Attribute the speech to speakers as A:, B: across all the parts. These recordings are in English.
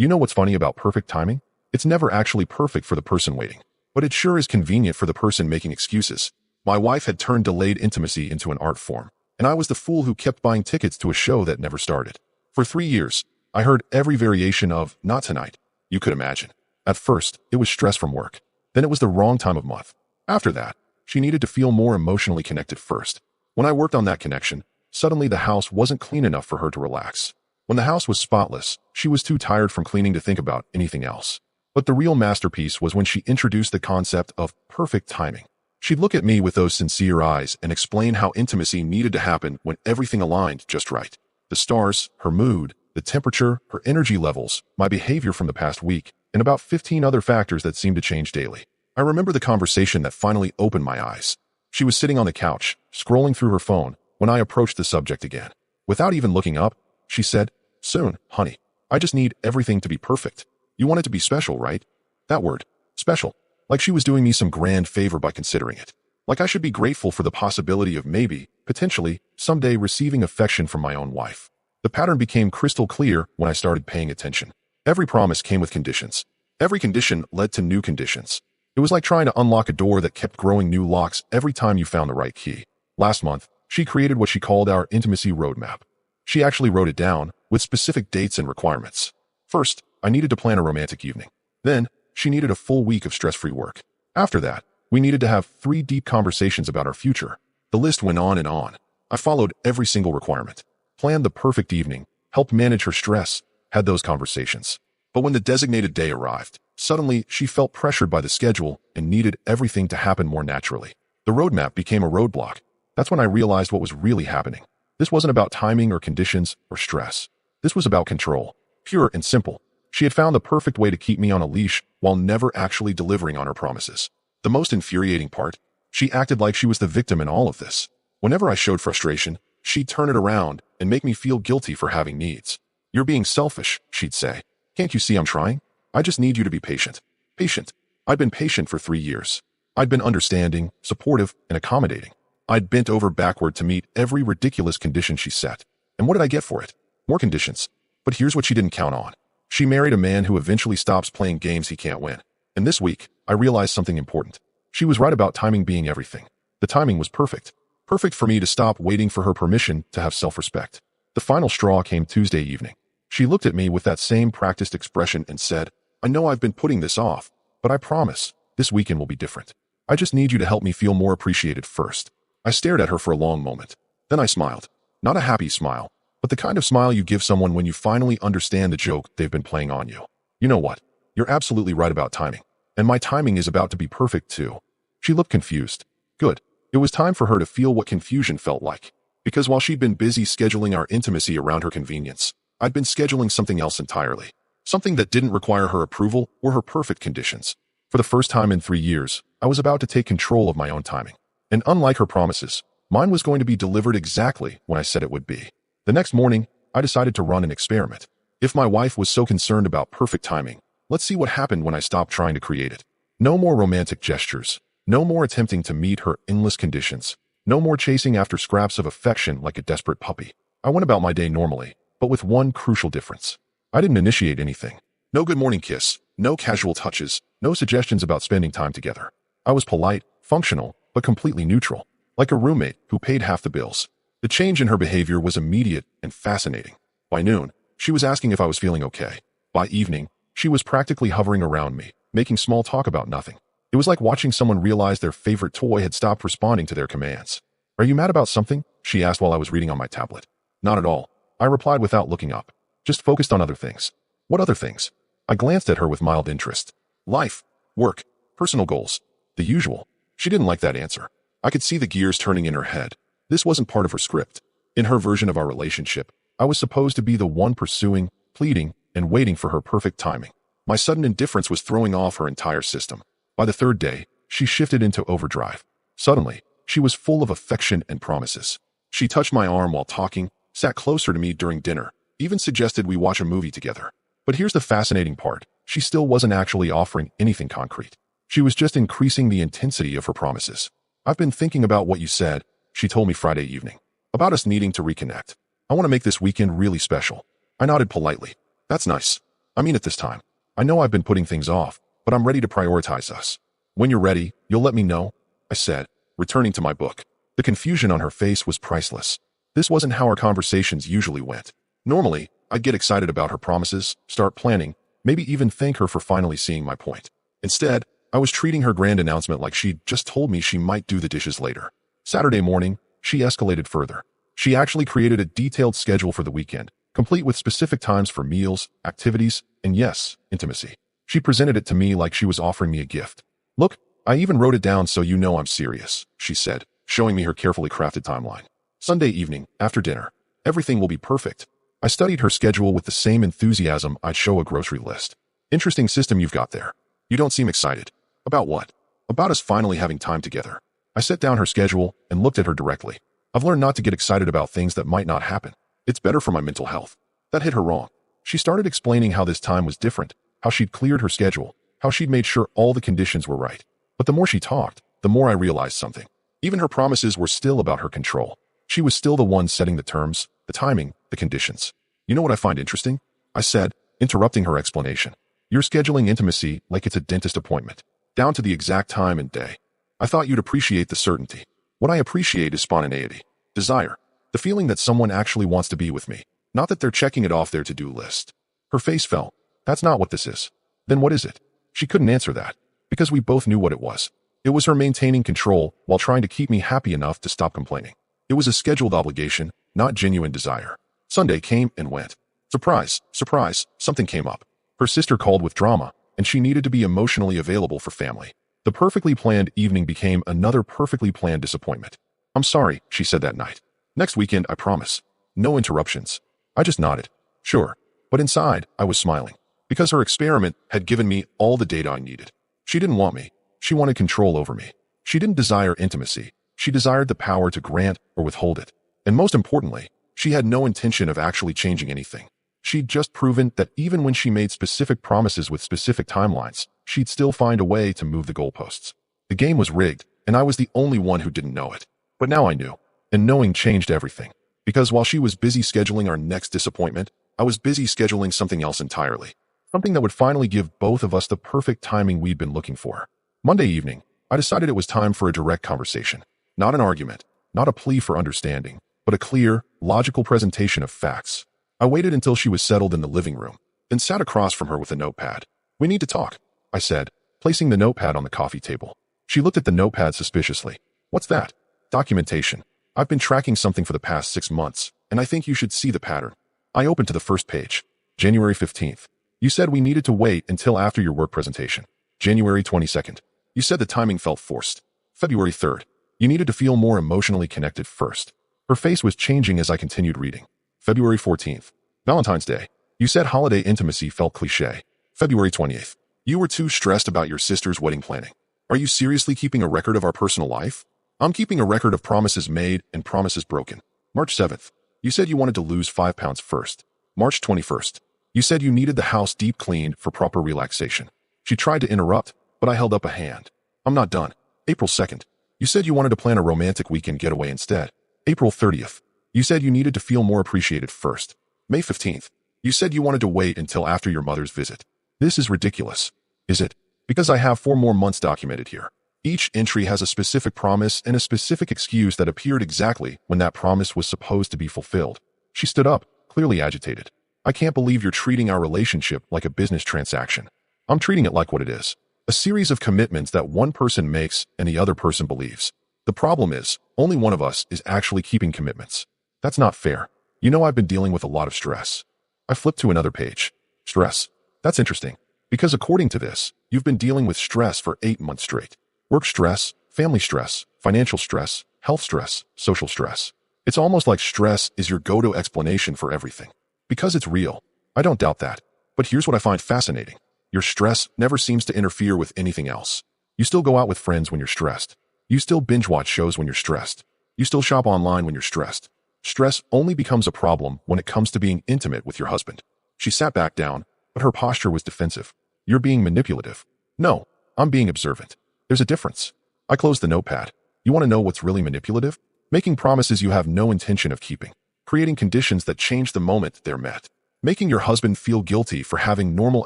A: You know what's funny about perfect timing? It's never actually perfect for the person waiting, but it sure is convenient for the person making excuses. My wife had turned delayed intimacy into an art form, and I was the fool who kept buying tickets to a show that never started. For 3 years, I heard every variation of "not tonight" you could imagine. At first, it was stress from work. Then it was the wrong time of month. After that, she needed to feel more emotionally connected first. When I worked on that connection, suddenly the house wasn't clean enough for her to relax. When the house was spotless, she was too tired from cleaning to think about anything else. But the real masterpiece was when she introduced the concept of perfect timing. She'd look at me with those sincere eyes and explain how intimacy needed to happen when everything aligned just right. The stars, her mood, the temperature, her energy levels, my behavior from the past week, and about 15 other factors that seemed to change daily. I remember the conversation that finally opened my eyes. She was sitting on the couch, scrolling through her phone, when I approached the subject again. Without even looking up, she said, "Soon, honey. I just need everything to be perfect. You want it to be special, right?" That word, special. Like she was doing me some grand favor by considering it. Like I should be grateful for the possibility of maybe, potentially, someday receiving affection from my own wife. The pattern became crystal clear when I started paying attention. Every promise came with conditions. Every condition led to new conditions. It was like trying to unlock a door that kept growing new locks every time you found the right key. Last month, she created what she called our intimacy roadmap. She actually wrote it down, with specific dates and requirements. First, I needed to plan a romantic evening. Then, she needed a full week of stress-free work. After that, we needed to have 3 deep conversations about our future. The list went on and on. I followed every single requirement, planned the perfect evening, helped manage her stress, had those conversations. But when the designated day arrived, suddenly she felt pressured by the schedule and needed everything to happen more naturally. The roadmap became a roadblock. That's when I realized what was really happening. This wasn't about timing or conditions or stress. This was about control, pure and simple. She had found the perfect way to keep me on a leash while never actually delivering on her promises. The most infuriating part, she acted like she was the victim in all of this. Whenever I showed frustration, she'd turn it around and make me feel guilty for having needs. "You're being selfish," she'd say. "Can't you see I'm trying? I just need you to be patient." Patient. I'd been patient for 3 years. I'd been understanding, supportive, and accommodating. I'd bent over backward to meet every ridiculous condition she set. And what did I get for it? More conditions. But here's what she didn't count on. She married a man who eventually stops playing games he can't win. And this week, I realized something important. She was right about timing being everything. The timing was perfect. Perfect for me to stop waiting for her permission to have self-respect. The final straw came Tuesday evening. She looked at me with that same practiced expression and said, "I know I've been putting this off, but I promise, this weekend will be different. I just need you to help me feel more appreciated first." I stared at her for a long moment. Then I smiled. Not a happy smile, but the kind of smile you give someone when you finally understand the joke they've been playing on you. "You know what? You're absolutely right about timing. And my timing is about to be perfect too." She looked confused. Good. It was time for her to feel what confusion felt like. Because while she'd been busy scheduling our intimacy around her convenience, I'd been scheduling something else entirely. Something that didn't require her approval or her perfect conditions. For the first time in 3 years, I was about to take control of my own timing. And unlike her promises, mine was going to be delivered exactly when I said it would be. The next morning, I decided to run an experiment. If my wife was so concerned about perfect timing, let's see what happened when I stopped trying to create it. No more romantic gestures. No more attempting to meet her endless conditions. No more chasing after scraps of affection like a desperate puppy. I went about my day normally, but with one crucial difference. I didn't initiate anything. No good morning kiss, no casual touches, no suggestions about spending time together. I was polite, functional, but completely neutral, like a roommate who paid half the bills. The change in her behavior was immediate and fascinating. By noon, she was asking if I was feeling okay. By evening, she was practically hovering around me, making small talk about nothing. It was like watching someone realize their favorite toy had stopped responding to their commands. "Are you mad about something?" she asked while I was reading on my tablet. "Not at all," I replied without looking up. "Just focused on other things." "What other things?" I glanced at her with mild interest. "Life, work, personal goals, the usual." She didn't like that answer. I could see the gears turning in her head. This wasn't part of her script. In her version of our relationship, I was supposed to be the one pursuing, pleading, and waiting for her perfect timing. My sudden indifference was throwing off her entire system. By the 3rd day, she shifted into overdrive. Suddenly, she was full of affection and promises. She touched my arm while talking, sat closer to me during dinner, even suggested we watch a movie together. But here's the fascinating part. She still wasn't actually offering anything concrete. She was just increasing the intensity of her promises. "I've been thinking about what you said," she told me Friday evening, "about us needing to reconnect. I want to make this weekend really special." I nodded politely. "That's nice. I mean it this time. I know I've been putting things off, but I'm ready to prioritize us. When you're ready, you'll let me know, I said, returning to my book. The confusion on her face was priceless. This wasn't how our conversations usually went. Normally, I'd get excited about her promises, start planning, maybe even thank her for finally seeing my point. Instead, I was treating her grand announcement like she'd just told me she might do the dishes later. Saturday morning, she escalated further. She actually created a detailed schedule for the weekend, complete with specific times for meals, activities, and yes, intimacy. She presented it to me like she was offering me a gift. Look, I even wrote it down so you know I'm serious, she said, showing me her carefully crafted timeline. Sunday evening, after dinner. Everything will be perfect. I studied her schedule with the same enthusiasm I'd show a grocery list. Interesting system you've got there. You don't seem excited. About what? About us finally having time together. I set down her schedule and looked at her directly. I've learned not to get excited about things that might not happen. It's better for my mental health. That hit her wrong. She started explaining how this time was different, how she'd cleared her schedule, how she'd made sure all the conditions were right. But the more she talked, the more I realized something. Even her promises were still about her control. She was still the one setting the terms, the timing, the conditions. You know what I find interesting? I said, interrupting her explanation. You're scheduling intimacy like it's a dentist appointment, down to the exact time and day. I thought you'd appreciate the certainty. What I appreciate is spontaneity, desire, the feeling that someone actually wants to be with me, not that they're checking it off their to-do list. Her face fell. That's not what this is. Then what is it? She couldn't answer that, because we both knew what it was. It was her maintaining control while trying to keep me happy enough to stop complaining. It was a scheduled obligation, not genuine desire. Sunday came and went. Surprise, surprise, something came up. Her sister called with drama, and she needed to be emotionally available for family. The perfectly planned evening became another perfectly planned disappointment. I'm sorry, she said that night. Next weekend, I promise. No interruptions. I just nodded. Sure. But inside, I was smiling. Because her experiment had given me all the data I needed. She didn't want me. She wanted control over me. She didn't desire intimacy. She desired the power to grant or withhold it. And most importantly, she had no intention of actually changing anything. She'd just proven that even when she made specific promises with specific timelines, she'd still find a way to move the goalposts. The game was rigged, and I was the only one who didn't know it. But now I knew, and knowing changed everything. Because while she was busy scheduling our next disappointment, I was busy scheduling something else entirely. Something that would finally give both of us the perfect timing we'd been looking for. Monday evening, I decided it was time for a direct conversation. Not an argument, not a plea for understanding, but a clear, logical presentation of facts. I waited until she was settled in the living room, then sat across from her with a notepad. We need to talk, I said, placing the notepad on the coffee table. She looked at the notepad suspiciously. What's that? Documentation. I've been tracking something for the past 6 months, and I think you should see the pattern. I opened to the first page. January 15th. You said we needed to wait until after your work presentation. January 22nd. You said the timing felt forced. February 3rd. You needed to feel more emotionally connected first. Her face was changing as I continued reading. February 14th. Valentine's Day. You said holiday intimacy felt cliché. February 20th. You were too stressed about your sister's wedding planning. Are you seriously keeping a record of our personal life? I'm keeping a record of promises made and promises broken. March 7th. You said you wanted to lose 5 pounds first. March 21st. You said you needed the house deep cleaned for proper relaxation. She tried to interrupt, but I held up a hand. I'm not done. April 2nd. You said you wanted to plan a romantic weekend getaway instead. April 30th. You said you needed to feel more appreciated first. May 15th. You said you wanted to wait until after your mother's visit. This is ridiculous. Is it? Because I have 4 more months documented here. Each entry has a specific promise and a specific excuse that appeared exactly when that promise was supposed to be fulfilled. She stood up, clearly agitated. I can't believe you're treating our relationship like a business transaction. I'm treating it like what it is. A series of commitments that one person makes and the other person believes. The problem is, only one of us is actually keeping commitments. That's not fair. You know I've been dealing with a lot of stress. I flipped to another page. Stress. That's interesting. Because according to this, you've been dealing with stress for 8 months straight. Work stress, family stress, financial stress, health stress, social stress. It's almost like stress is your go-to explanation for everything. Because it's real. I don't doubt that. But here's what I find fascinating. Your stress never seems to interfere with anything else. You still go out with friends when you're stressed. You still binge watch shows when you're stressed. You still shop online when you're stressed. Stress only becomes a problem when it comes to being intimate with your husband. She sat back down, but her posture was defensive. You're being manipulative. No, I'm being observant. There's a difference. I closed the notepad. You want to know what's really manipulative? Making promises you have no intention of keeping. Creating conditions that change the moment they're met. Making your husband feel guilty for having normal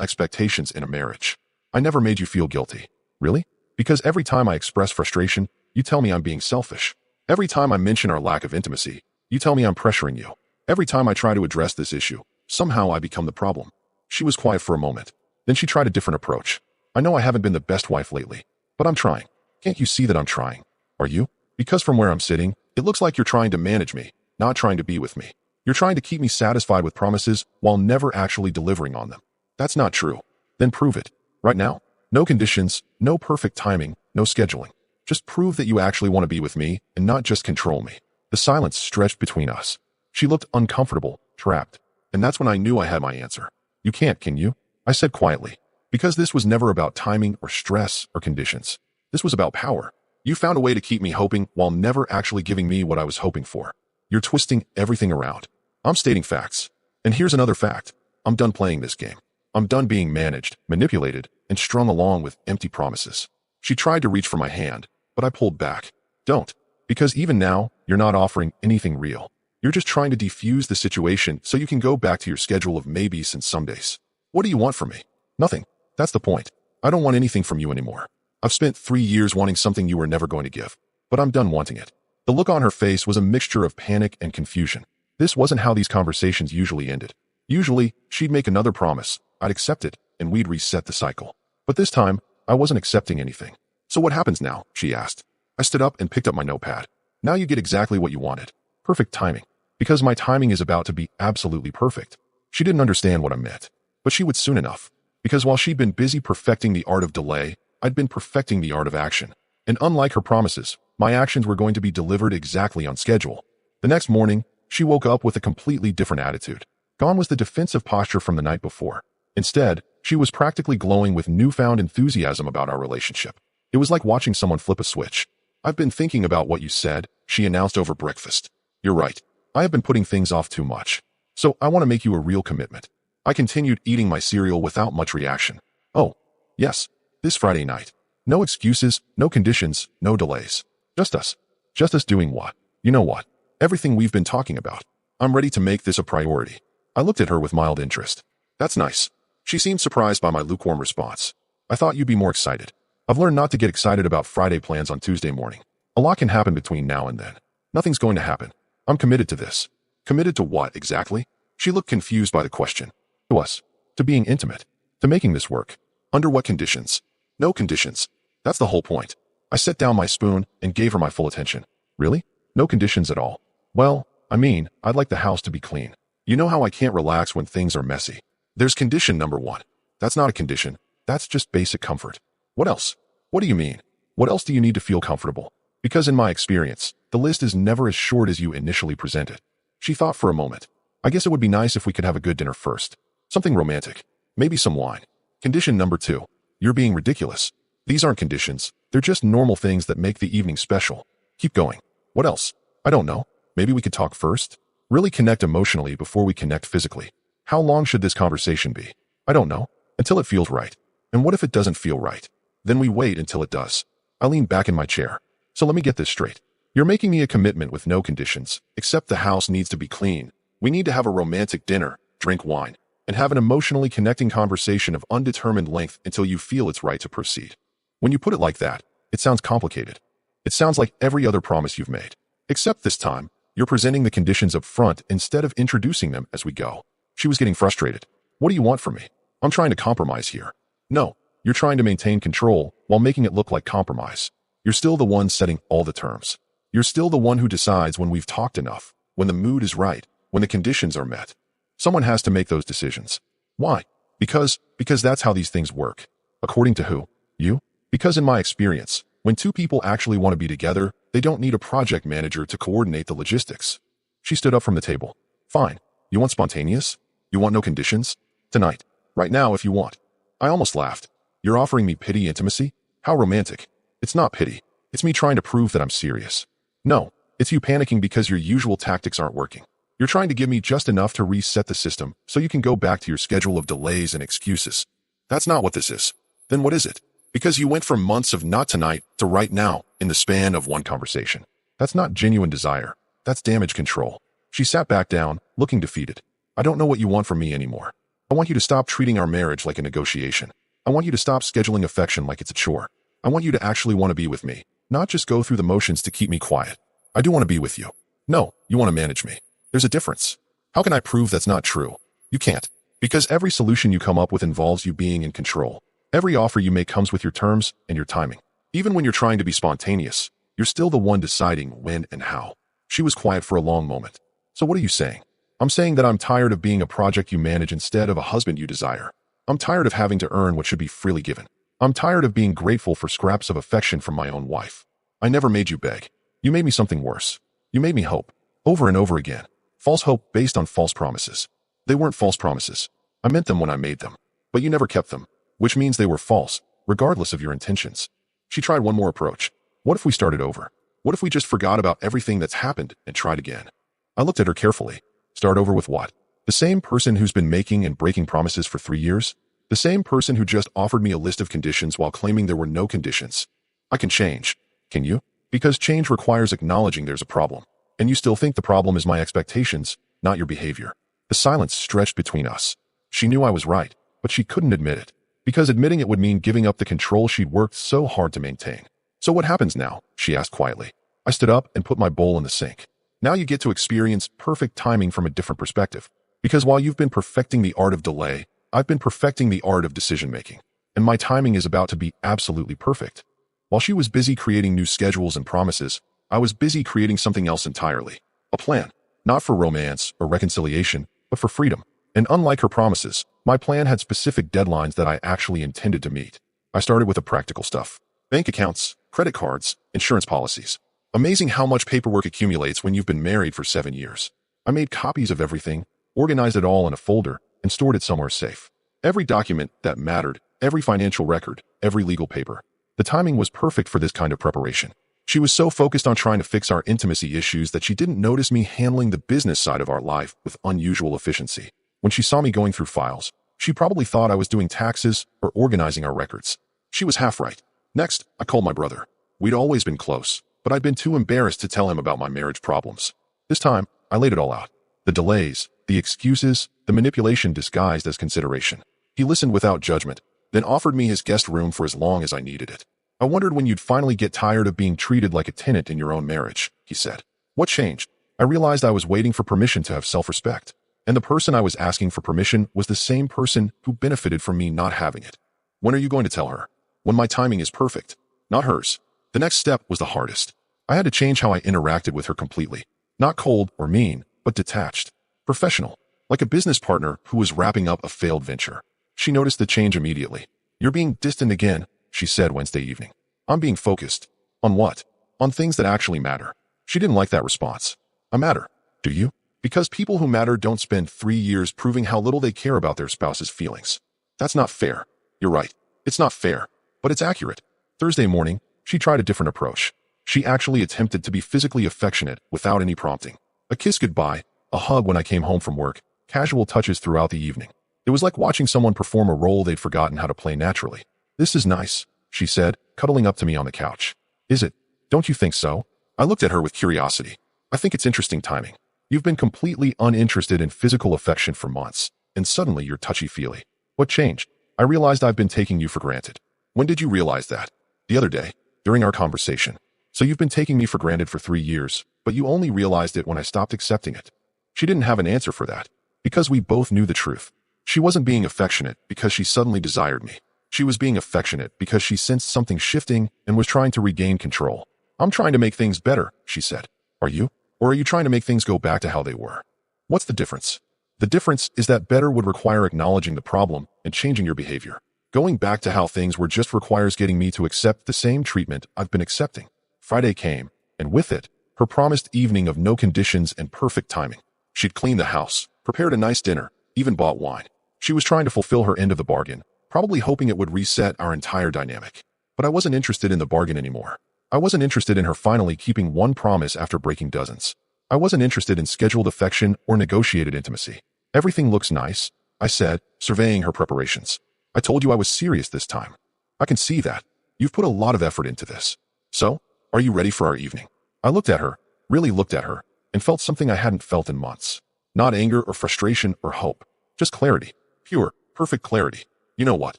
A: expectations in a marriage. I never made you feel guilty. Really? Because every time I express frustration, you tell me I'm being selfish. Every time I mention our lack of intimacy, you tell me I'm pressuring you. Every time I try to address this issue, somehow I become the problem. She was quiet for a moment. Then she tried a different approach. I know I haven't been the best wife lately, but I'm trying. Can't you see that I'm trying? Are you? Because from where I'm sitting, it looks like you're trying to manage me, not trying to be with me. You're trying to keep me satisfied with promises while never actually delivering on them. That's not true. Then prove it. Right now. No conditions, no perfect timing, no scheduling. Just prove that you actually want to be with me and not just control me. The silence stretched between us. She looked uncomfortable, trapped. And that's when I knew I had my answer. You can't, can you? I said quietly. Because this was never about timing or stress or conditions. This was about power. You found a way to keep me hoping while never actually giving me what I was hoping for. You're twisting everything around. I'm stating facts. And here's another fact. I'm done playing this game. I'm done being managed, manipulated, and strung along with empty promises. She tried to reach for my hand, but I pulled back. Don't. Because even now, you're not offering anything real. You're just trying to defuse the situation so you can go back to your schedule of maybes and somedays. What do you want from me? Nothing. That's the point. I don't want anything from you anymore. I've spent 3 years wanting something you were never going to give, but I'm done wanting it. The look on her face was a mixture of panic and confusion. This wasn't how these conversations usually ended. Usually, she'd make another promise, I'd accept it, and we'd reset the cycle. But this time, I wasn't accepting anything. So what happens now? She asked. I stood up and picked up my notepad. Now you get exactly what you wanted. Perfect timing. Because my timing is about to be absolutely perfect. She didn't understand what I meant, but she would soon enough. Because while she'd been busy perfecting the art of delay, I'd been perfecting the art of action. And unlike her promises, my actions were going to be delivered exactly on schedule. The next morning, she woke up with a completely different attitude. Gone was the defensive posture from the night before. Instead, she was practically glowing with newfound enthusiasm about our relationship. It was like watching someone flip a switch. I've been thinking about what you said, she announced over breakfast. You're right. I have been putting things off too much. So I want to make you a real commitment. I continued eating my cereal without much reaction. Oh, yes. This Friday night. No excuses, no conditions, no delays. Just us. Just us doing what? You know what? Everything we've been talking about. I'm ready to make this a priority. I looked at her with mild interest. That's nice. She seemed surprised by my lukewarm response. I thought you'd be more excited. I've learned not to get excited about Friday plans on Tuesday morning. A lot can happen between now and then. Nothing's going to happen. I'm committed to this. Committed to what, exactly? She looked confused by the question. To us. To being intimate. To making this work. Under what conditions? No conditions. That's the whole point. I set down my spoon and gave her my full attention. Really? No conditions at all. Well, I mean, I'd like the house to be clean. You know how I can't relax when things are messy. There's condition number 1. That's not a condition. That's just basic comfort. What else? What do you mean? What else do you need to feel comfortable? Because in my experience, the list is never as short as you initially present it. She thought for a moment. I guess it would be nice if we could have a good dinner first. Something romantic. Maybe some wine. Condition number 2. You're being ridiculous. These aren't conditions. They're just normal things that make the evening special. Keep going. What else? I don't know. Maybe we could talk first? Really connect emotionally before we connect physically. How long should this conversation be? I don't know. Until it feels right. And what if it doesn't feel right? Then we wait until it does. I leaned back in my chair. So let me get this straight. You're making me a commitment with no conditions, except the house needs to be clean. We need to have a romantic dinner, drink wine, and have an emotionally connecting conversation of undetermined length until you feel it's right to proceed. When you put it like that, it sounds complicated. It sounds like every other promise you've made. Except this time, you're presenting the conditions up front instead of introducing them as we go. She was getting frustrated. What do you want from me? I'm trying to compromise here. No, you're trying to maintain control while making it look like compromise. You're still the one setting all the terms. You're still the one who decides when we've talked enough, when the mood is right, when the conditions are met. Someone has to make those decisions. Why? Because that's how these things work. According to who? You? Because in my experience, when two people actually want to be together, they don't need a project manager to coordinate the logistics. She stood up from the table. Fine. You want spontaneous? You want no conditions? Tonight. Right now if you want. I almost laughed. You're offering me pity intimacy? How romantic. It's not pity. It's me trying to prove that I'm serious. No, it's you panicking because your usual tactics aren't working. You're trying to give me just enough to reset the system so you can go back to your schedule of delays and excuses. That's not what this is. Then what is it? Because you went from months of not tonight to right now in the span of one conversation. That's not genuine desire. That's damage control. She sat back down, looking defeated. I don't know what you want from me anymore. I want you to stop treating our marriage like a negotiation. I want you to stop scheduling affection like it's a chore. I want you to actually want to be with me, not just go through the motions to keep me quiet. I do want to be with you. No, you want to manage me. There's a difference. How can I prove that's not true? You can't. Because every solution you come up with involves you being in control. Every offer you make comes with your terms and your timing. Even when you're trying to be spontaneous, you're still the one deciding when and how. She was quiet for a long moment. So what are you saying? I'm saying that I'm tired of being a project you manage instead of a husband you desire. I'm tired of having to earn what should be freely given. I'm tired of being grateful for scraps of affection from my own wife. I never made you beg. You made me something worse. You made me hope. Over and over again. False hope based on false promises. They weren't false promises. I meant them when I made them. But you never kept them, which means they were false, regardless of your intentions. She tried one more approach. What if we started over? What if we just forgot about everything that's happened and tried again? I looked at her carefully. Start over with what? The same person who's been making and breaking promises for 3 years? The same person who just offered me a list of conditions while claiming there were no conditions. I can change. Can you? Because change requires acknowledging there's a problem. And you still think the problem is my expectations, not your behavior. The silence stretched between us. She knew I was right, but she couldn't admit it. Because admitting it would mean giving up the control she'd worked so hard to maintain. So what happens now? She asked quietly. I stood up and put my bowl in the sink. Now you get to experience perfect timing from a different perspective. Because while you've been perfecting the art of delay, I've been perfecting the art of decision-making. And my timing is about to be absolutely perfect. While she was busy creating new schedules and promises, I was busy creating something else entirely. A plan. Not for romance or reconciliation, but for freedom. And unlike her promises, my plan had specific deadlines that I actually intended to meet. I started with the practical stuff. Bank accounts, credit cards, insurance policies. Amazing how much paperwork accumulates when you've been married for 7 years. I made copies of everything, organized it all in a folder, and stored it somewhere safe. Every document that mattered, every financial record, every legal paper. The timing was perfect for this kind of preparation. She was so focused on trying to fix our intimacy issues that she didn't notice me handling the business side of our life with unusual efficiency. When she saw me going through files, she probably thought I was doing taxes or organizing our records. She was half right. Next, I called my brother. We'd always been close, but I'd been too embarrassed to tell him about my marriage problems. This time, I laid it all out. The delays, the excuses, the manipulation disguised as consideration. He listened without judgment, then offered me his guest room for as long as I needed it. I wondered when you'd finally get tired of being treated like a tenant in your own marriage, he said. What changed? I realized I was waiting for permission to have self-respect. And the person I was asking for permission was the same person who benefited from me not having it. When are you going to tell her? When my timing is perfect, not hers. The next step was the hardest. I had to change how I interacted with her completely. Not cold or mean, but detached. Professional. Like a business partner who was wrapping up a failed venture. She noticed the change immediately. You're being distant again, she said Wednesday evening. I'm being focused. On what? On things that actually matter. She didn't like that response. I matter. Do you? Because people who matter don't spend 3 years proving how little they care about their spouse's feelings. That's not fair. You're right. It's not fair. But it's accurate. Thursday morning, she tried a different approach. She actually attempted to be physically affectionate without any prompting. A kiss goodbye, a hug when I came home from work, casual touches throughout the evening. It was like watching someone perform a role they'd forgotten how to play naturally. This is nice, she said, cuddling up to me on the couch. Is it? Don't you think so? I looked at her with curiosity. I think it's interesting timing. You've been completely uninterested in physical affection for months, and suddenly you're touchy-feely. What changed? I realized I've been taking you for granted. When did you realize that? The other day, during our conversation. So you've been taking me for granted for 3 years, but you only realized it when I stopped accepting it. She didn't have an answer for that, because we both knew the truth. She wasn't being affectionate because she suddenly desired me. She was being affectionate because she sensed something shifting and was trying to regain control. I'm trying to make things better, she said. Are you? Or are you trying to make things go back to how they were? What's the difference? The difference is that better would require acknowledging the problem and changing your behavior. Going back to how things were just requires getting me to accept the same treatment I've been accepting. Friday came, and with it, her promised evening of no conditions and perfect timing. She'd cleaned the house, prepared a nice dinner, even bought wine. She was trying to fulfill her end of the bargain, probably hoping it would reset our entire dynamic. But I wasn't interested in the bargain anymore. I wasn't interested in her finally keeping one promise after breaking dozens. I wasn't interested in scheduled affection or negotiated intimacy. Everything looks nice, I said, surveying her preparations. I told you I was serious this time. I can see that. You've put a lot of effort into this. So, are you ready for our evening? I looked at her, really looked at her, and felt something I hadn't felt in months. Not anger or frustration or hope. Just clarity. Pure, perfect clarity. You know what?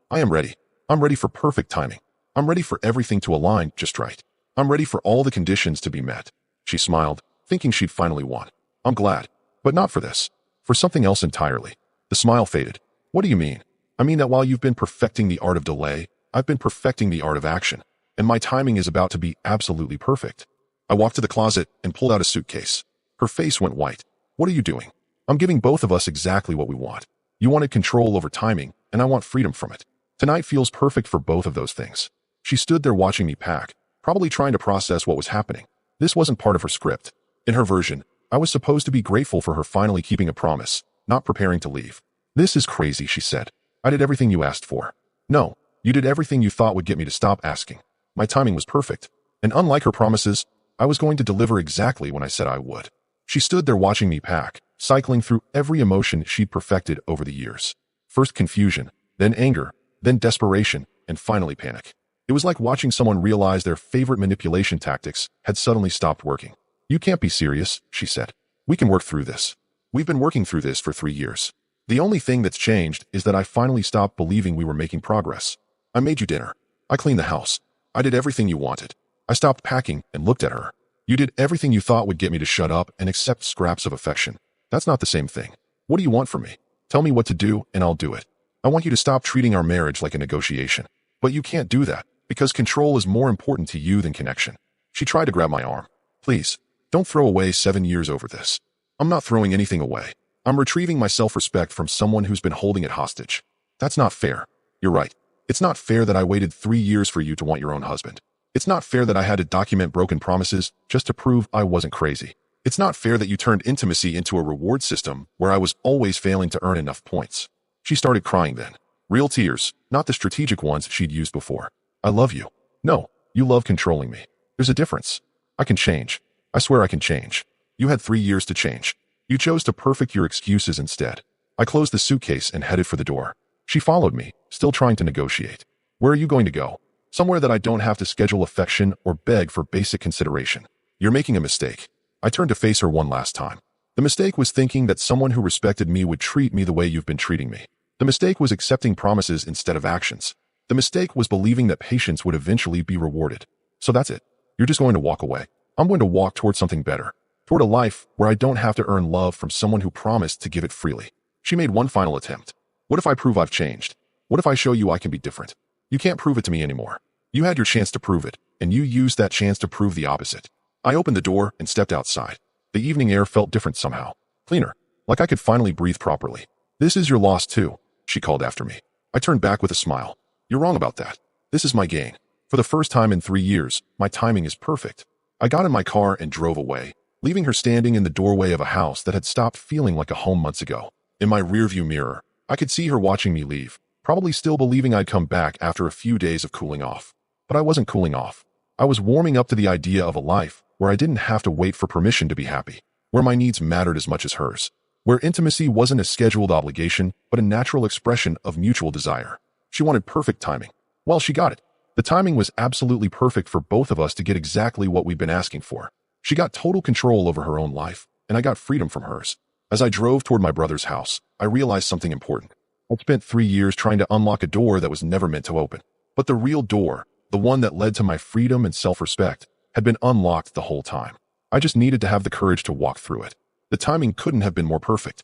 A: I am ready. I'm ready for perfect timing. I'm ready for everything to align just right. I'm ready for all the conditions to be met. She smiled, thinking she'd finally won. I'm glad. But not for this. For something else entirely. The smile faded. What do you mean? I mean that while you've been perfecting the art of delay, I've been perfecting the art of action. And my timing is about to be absolutely perfect. I walked to the closet and pulled out a suitcase. Her face went white. What are you doing? I'm giving both of us exactly what we want. You wanted control over timing, and I want freedom from it. Tonight feels perfect for both of those things. She stood there watching me pack, probably trying to process what was happening. This wasn't part of her script. In her version, I was supposed to be grateful for her finally keeping a promise, not preparing to leave. This is crazy, she said. I did everything you asked for. No, you did everything you thought would get me to stop asking. My timing was perfect. And unlike her promises, I was going to deliver exactly when I said I would. She stood there watching me pack, cycling through every emotion she'd perfected over the years. First confusion, then anger, then desperation, and finally panic. It was like watching someone realize their favorite manipulation tactics had suddenly stopped working. You can't be serious, she said. We can work through this. We've been working through this for 3 years. The only thing that's changed is that I finally stopped believing we were making progress. I made you dinner. I cleaned the house. I did everything you wanted. I stopped packing and looked at her. You did everything you thought would get me to shut up and accept scraps of affection. That's not the same thing. What do you want from me? Tell me what to do and I'll do it. I want you to stop treating our marriage like a negotiation. But you can't do that, because control is more important to you than connection. She tried to grab my arm. Please, don't throw away 7 years over this. I'm not throwing anything away. I'm retrieving my self-respect from someone who's been holding it hostage. That's not fair. You're right. It's not fair that I waited 3 years for you to want your own husband. It's not fair that I had to document broken promises just to prove I wasn't crazy. It's not fair that you turned intimacy into a reward system where I was always failing to earn enough points. She started crying then. Real tears, not the strategic ones she'd used before. I love you. No, you love controlling me. There's a difference. I can change. I swear I can change. You had 3 years to change. You chose to perfect your excuses instead. I closed the suitcase and headed for the door. She followed me, still trying to negotiate. Where are you going to go? Somewhere that I don't have to schedule affection or beg for basic consideration. You're making a mistake. I turned to face her one last time. The mistake was thinking that someone who respected me would treat me the way you've been treating me. The mistake was accepting promises instead of actions. The mistake was believing that patience would eventually be rewarded. So that's it. You're just going to walk away. I'm going to walk toward something better. Toward a life where I don't have to earn love from someone who promised to give it freely. She made one final attempt. What if I prove I've changed? What if I show you I can be different? You can't prove it to me anymore. You had your chance to prove it, and you used that chance to prove the opposite. I opened the door and stepped outside. The evening air felt different somehow. Cleaner. Like I could finally breathe properly. This is your loss too, she called after me. I turned back with a smile. You're wrong about that. This is my gain. For the first time in 3 years, my timing is perfect. I got in my car and drove away, leaving her standing in the doorway of a house that had stopped feeling like a home months ago. In my rearview mirror, I could see her watching me leave, probably still believing I'd come back after a few days of cooling off. But I wasn't cooling off. I was warming up to the idea of a life where I didn't have to wait for permission to be happy, where my needs mattered as much as hers, where intimacy wasn't a scheduled obligation, but a natural expression of mutual desire. She wanted perfect timing. Well, she got it. The timing was absolutely perfect for both of us to get exactly what we'd been asking for. She got total control over her own life, and I got freedom from hers. As I drove toward my brother's house, I realized something important. I'd spent 3 years trying to unlock a door that was never meant to open. But the real door, the one that led to my freedom and self-respect, had been unlocked the whole time. I just needed to have the courage to walk through it. The timing couldn't have been more perfect.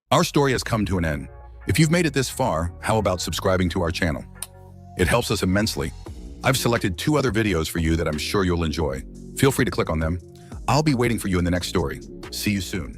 B: Our story has come to an end. If you've made it this far, how about subscribing to our channel? It helps us immensely. I've selected 2 other videos for you that I'm sure you'll enjoy. Feel free to click on them. I'll be waiting for you in the next story. See you soon.